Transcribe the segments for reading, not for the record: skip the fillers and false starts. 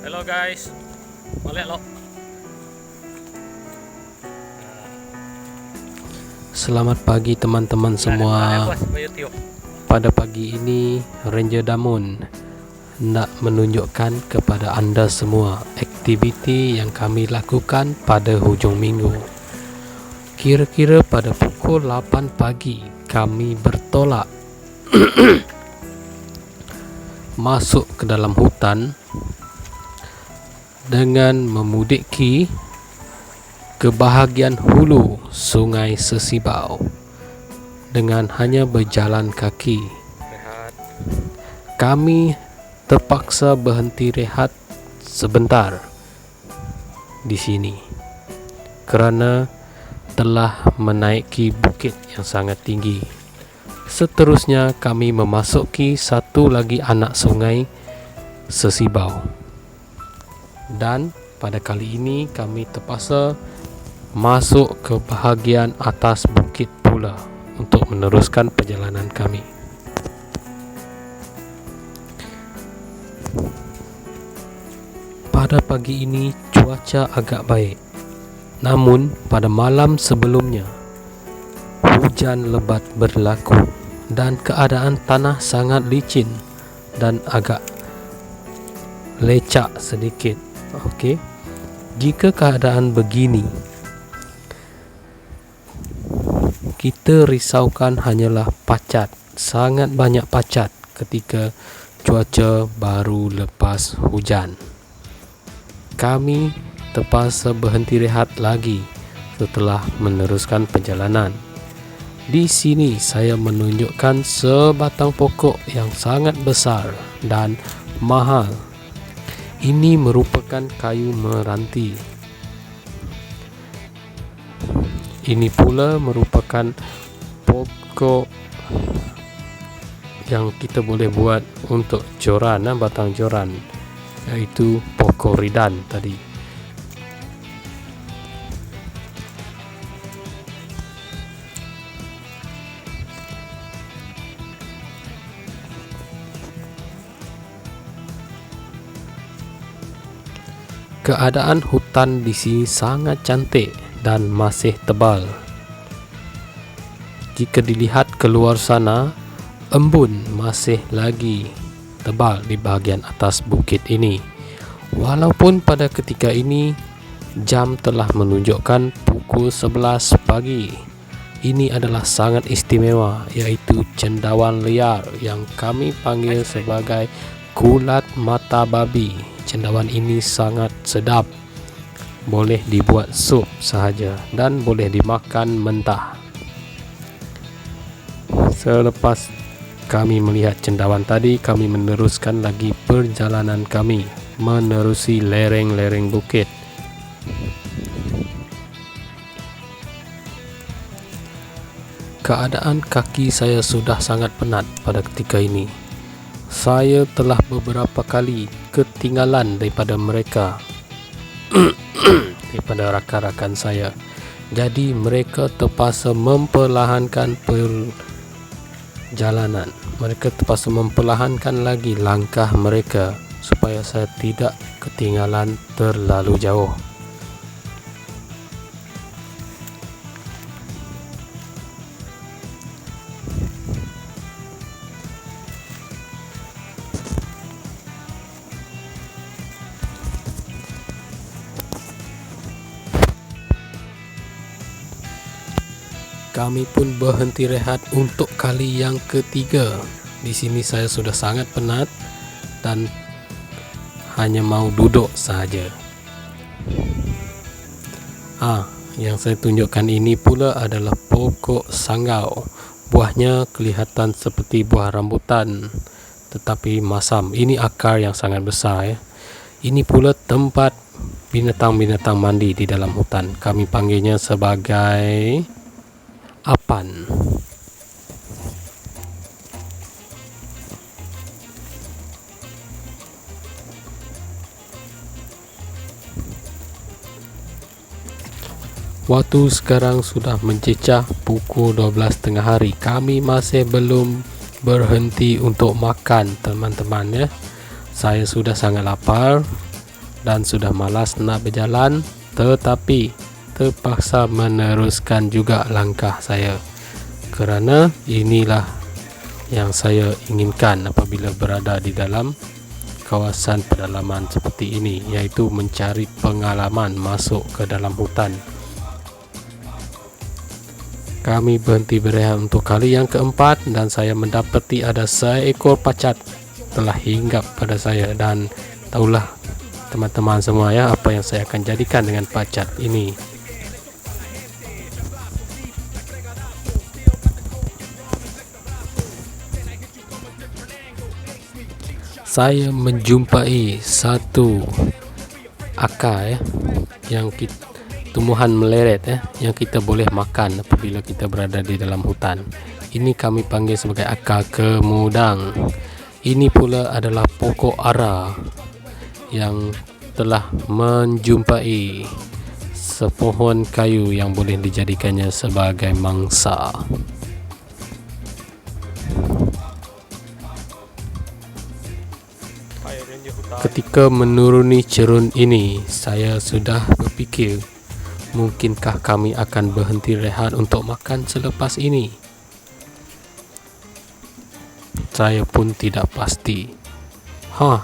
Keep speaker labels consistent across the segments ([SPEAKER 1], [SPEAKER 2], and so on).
[SPEAKER 1] Hello guys, balik lo.
[SPEAKER 2] Selamat pagi teman-teman semua. Pada pagi ini Ranger Damon nak menunjukkan kepada anda semua aktiviti yang kami lakukan pada hujung minggu. Kira-kira pada pukul 8 pagi kami bertolak masuk ke dalam hutan dengan memudiki ke bahagian hulu Sungai Sesibau dengan hanya berjalan kaki. Kami terpaksa berhenti rehat sebentar di sini kerana telah menaiki bukit yang sangat tinggi. Seterusnya kami memasuki satu lagi anak sungai Sesibau. Dan pada kali ini kami terpaksa masuk ke bahagian atas bukit pula untuk meneruskan perjalanan kami. Pada pagi ini cuaca agak baik. Namun pada malam sebelumnya hujan lebat berlaku dan keadaan tanah sangat licin dan agak lecak sedikit. Okey. Jika keadaan begini, kita risaukan hanyalah pacat. Sangat banyak pacat ketika cuaca baru lepas hujan. Kami terpaksa berhenti rehat lagi setelah meneruskan perjalanan. Di sini saya menunjukkan sebatang pokok yang sangat besar dan mahal. Ini merupakan kayu meranti. Ini pula merupakan pokok yang kita boleh buat untuk joran, batang joran, iaitu pokok ridan tadi. Keadaan hutan di sini sangat cantik dan masih tebal. Jika dilihat keluar sana, embun masih lagi tebal di bahagian atas bukit ini. Walaupun pada ketika ini jam telah menunjukkan pukul 11 pagi. Ini adalah sangat istimewa, iaitu cendawan liar yang kami panggil sebagai kulat mata babi. Cendawan ini sangat sedap. Boleh dibuat sup sahaja dan boleh dimakan mentah. Selepas kami melihat cendawan tadi, kami meneruskan lagi perjalanan kami menerusi lereng-lereng bukit. Keadaan kaki saya sudah sangat penat pada ketika ini. Saya telah beberapa kali ketinggalan daripada mereka, daripada rakan-rakan saya. Jadi mereka terpaksa memperlahankan perjalanan. Mereka terpaksa memperlahankan lagi langkah mereka supaya saya tidak ketinggalan terlalu jauh. Kami pun berhenti rehat untuk kali yang ketiga. Di sini saya sudah sangat penat dan hanya mau duduk sahaja. Yang saya tunjukkan ini pula adalah pokok sanggau. Buahnya kelihatan seperti buah rambutan tetapi masam. Ini akar yang sangat besar ya. Ini pula tempat binatang-binatang mandi di dalam hutan. Kami panggilnya sebagai apan. Waktu sekarang sudah mencecah pukul 12 tengah hari. Kami masih belum berhenti untuk makan teman-teman ya. Saya sudah sangat lapar dan sudah malas nak berjalan, tetapi terpaksa meneruskan juga langkah saya, kerana inilah yang saya inginkan apabila berada di dalam kawasan pedalaman seperti ini, yaitu mencari pengalaman masuk ke dalam hutan. Kami berhenti berehat untuk kali yang keempat dan saya mendapati ada seekor pacat telah hinggap pada saya, dan tahulah teman-teman semua ya apa yang saya akan jadikan dengan pacat ini. Saya menjumpai satu akar yang tumbuhan meleret yang kita boleh makan apabila kita berada di dalam hutan. Ini kami panggil sebagai akar kemudang. Ini pula adalah pokok ara yang telah menjumpai sepohon kayu yang boleh dijadikannya sebagai mangsa. Ketika menuruni cerun ini, saya sudah berfikir, mungkinkah kami akan berhenti rehat untuk makan selepas ini? Saya pun tidak pasti.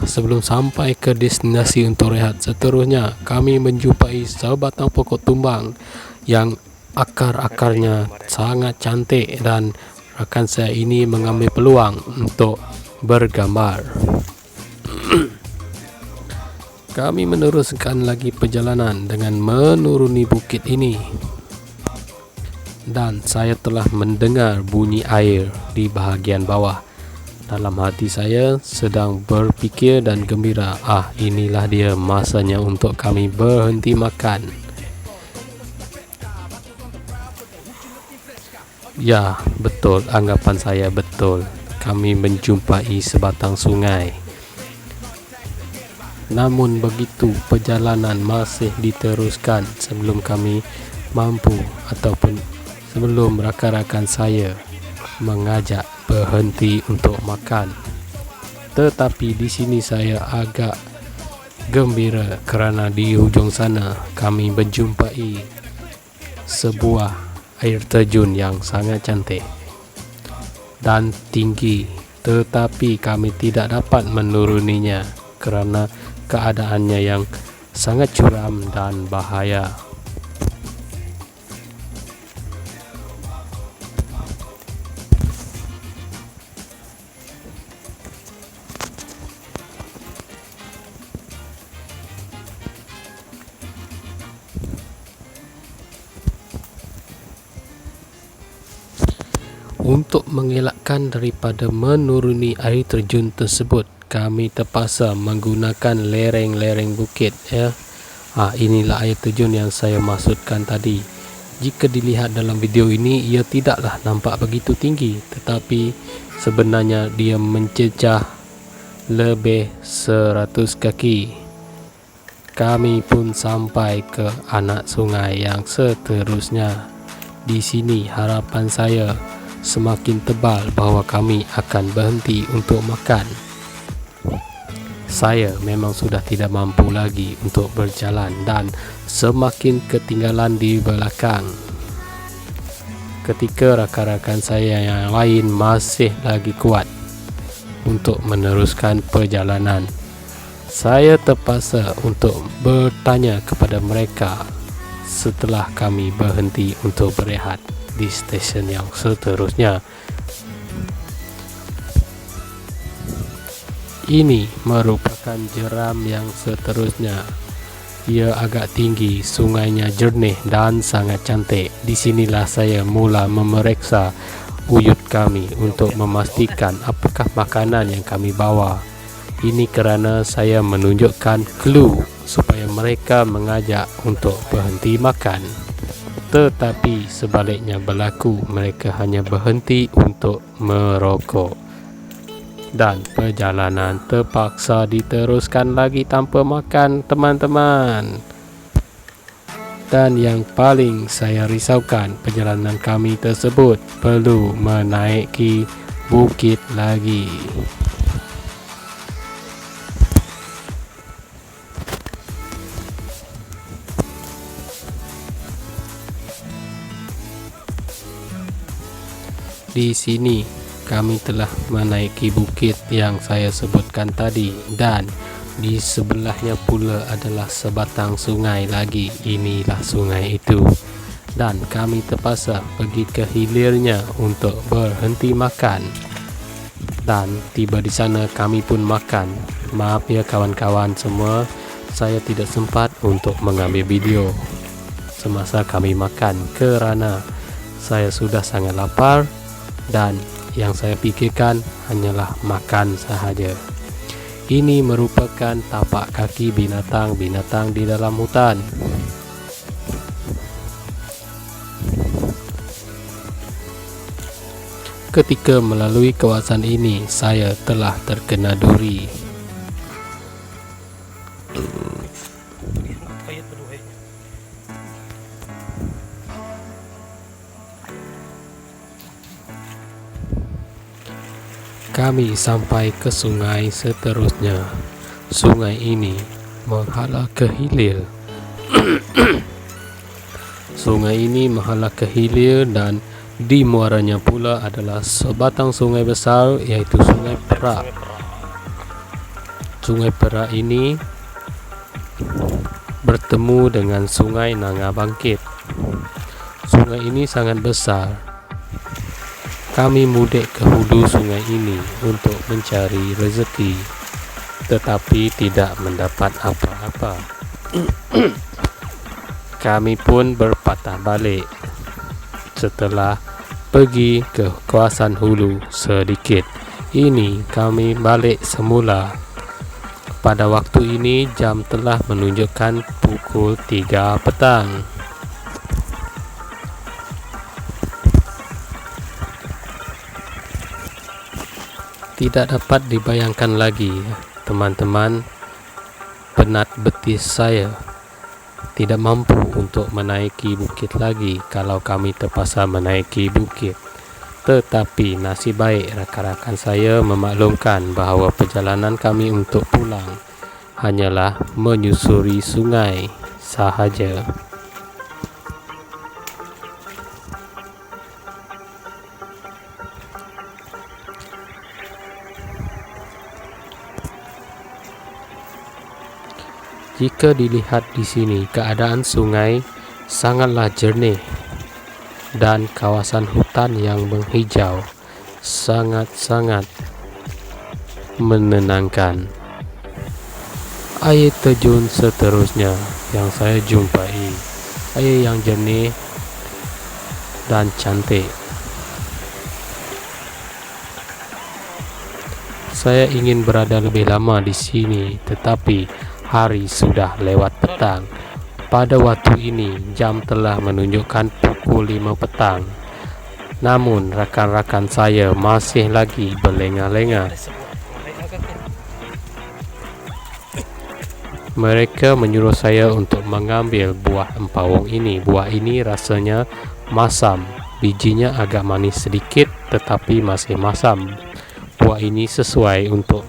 [SPEAKER 2] Sebelum sampai ke destinasi untuk rehat seterusnya, kami menjumpai sebatang pokok tumbang yang akar-akarnya sangat cantik, dan rakan saya ini mengambil peluang untuk bergambar. Kami meneruskan lagi perjalanan dengan menuruni bukit ini, dan saya telah mendengar bunyi air di bahagian bawah. Dalam hati saya sedang berfikir dan gembira, inilah dia masanya untuk kami berhenti makan. Ya, betul, anggapan saya betul. Kami menjumpai sebatang sungai. Namun begitu, perjalanan masih diteruskan sebelum kami mampu ataupun sebelum rakan-rakan saya mengajak berhenti untuk makan. Tetapi di sini saya agak gembira kerana di hujung sana kami menjumpai sebuah air terjun yang sangat cantik dan tinggi, tetapi kami tidak dapat menuruninya kerana keadaannya yang sangat curam dan bahaya. Untuk mengelakkan daripada menuruni air terjun tersebut, kami terpaksa menggunakan lereng-lereng bukit inilah air terjun yang saya maksudkan tadi. Jika dilihat dalam video ini, ia tidaklah nampak begitu tinggi, tetapi sebenarnya dia mencecah lebih 100 kaki. Kami pun sampai ke anak sungai yang seterusnya. Di sini harapan saya semakin tebal bahawa kami akan berhenti untuk makan. Saya memang sudah tidak mampu lagi untuk berjalan dan semakin ketinggalan di belakang. Ketika rakan-rakan saya yang lain masih lagi kuat untuk meneruskan perjalanan, saya terpaksa untuk bertanya kepada mereka setelah kami berhenti untuk berehat di stesen yang seterusnya. Ini merupakan jeram yang seterusnya. Ia agak tinggi, sungainya jernih dan sangat cantik. Di sinilah saya mula memeriksa uyut kami untuk memastikan apakah makanan yang kami bawa. Ini kerana saya menunjukkan clue supaya mereka mengajak untuk berhenti makan. Tetapi sebaliknya berlaku, mereka hanya berhenti untuk merokok. Dan perjalanan terpaksa diteruskan lagi tanpa makan, teman-teman. Dan yang paling saya risaukan, perjalanan kami tersebut perlu menaiki bukit lagi. Di sini kami telah menaiki bukit yang saya sebutkan tadi, dan di sebelahnya pula adalah sebatang sungai lagi. Inilah sungai itu, dan kami terpaksa pergi ke hilirnya untuk berhenti makan. Dan tiba di sana kami pun makan. Maaf ya kawan-kawan semua, saya tidak sempat untuk mengambil video semasa kami makan kerana saya sudah sangat lapar dan yang saya pikirkan hanyalah makan sahaja. Ini merupakan tapak kaki binatang-binatang di dalam hutan. Ketika melalui kawasan ini, saya telah terkena duri. Kami sampai ke sungai seterusnya. Sungai ini menghala ke hilir. Sungai ini menghala ke hilir, dan di muaranya pula adalah sebatang sungai besar, yaitu Sungai Perak. Sungai Perak ini bertemu dengan Sungai Nanga Bangkit. Sungai ini sangat besar. Kami mudik ke hulu sungai ini untuk mencari rezeki, tetapi tidak mendapat apa-apa. Kami pun berpatah balik setelah pergi ke kawasan hulu sedikit. Ini kami balik semula. Pada waktu ini jam telah menunjukkan pukul 3 petang. Tidak dapat dibayangkan lagi, teman-teman, penat betis saya tidak mampu untuk menaiki bukit lagi kalau kami terpaksa menaiki bukit. Tetapi nasib baik rakan-rakan saya memaklumkan bahawa perjalanan kami untuk pulang hanyalah menyusuri sungai sahaja. Jika dilihat di sini, keadaan sungai sangatlah jernih dan kawasan hutan yang menghijau sangat-sangat menenangkan. Air terjun seterusnya yang saya jumpai, air yang jernih dan cantik. Saya ingin berada lebih lama di sini, tetapi hari sudah lewat petang. Pada waktu ini jam telah menunjukkan pukul 5 petang. Namun rakan-rakan saya masih lagi berlengah-lengah. Mereka menyuruh saya untuk mengambil buah empawong ini. Buah ini rasanya masam. Bijinya agak manis sedikit tetapi masih masam. Buah ini sesuai untuk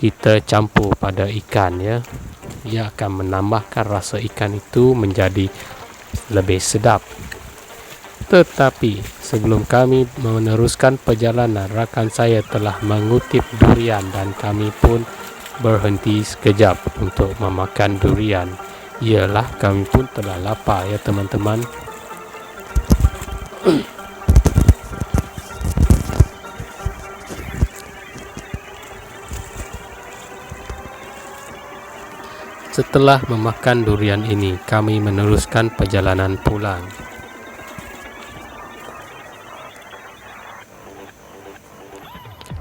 [SPEAKER 2] kita campur pada ikan, ya. Ia akan menambahkan rasa ikan itu menjadi lebih sedap. Tetapi sebelum kami meneruskan perjalanan, rakan saya telah mengutip durian dan kami pun berhenti sekejap untuk memakan durian. Iyalah, kami pun telah lapar, ya teman-teman. Setelah memakan durian ini, kami meneruskan perjalanan pulang.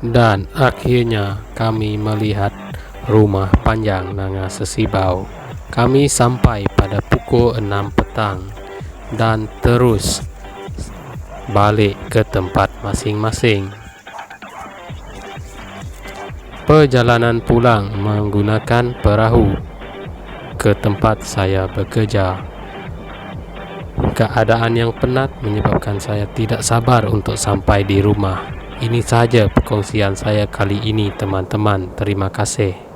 [SPEAKER 2] Dan akhirnya kami melihat rumah panjang Nanga Sesibau. Kami sampai pada pukul 6 petang dan terus balik ke tempat masing-masing. Perjalanan pulang menggunakan perahu ke tempat saya bekerja. Keadaan yang penat menyebabkan saya tidak sabar untuk sampai di rumah. Ini sahaja perkongsian saya kali ini, teman-teman. Terima kasih.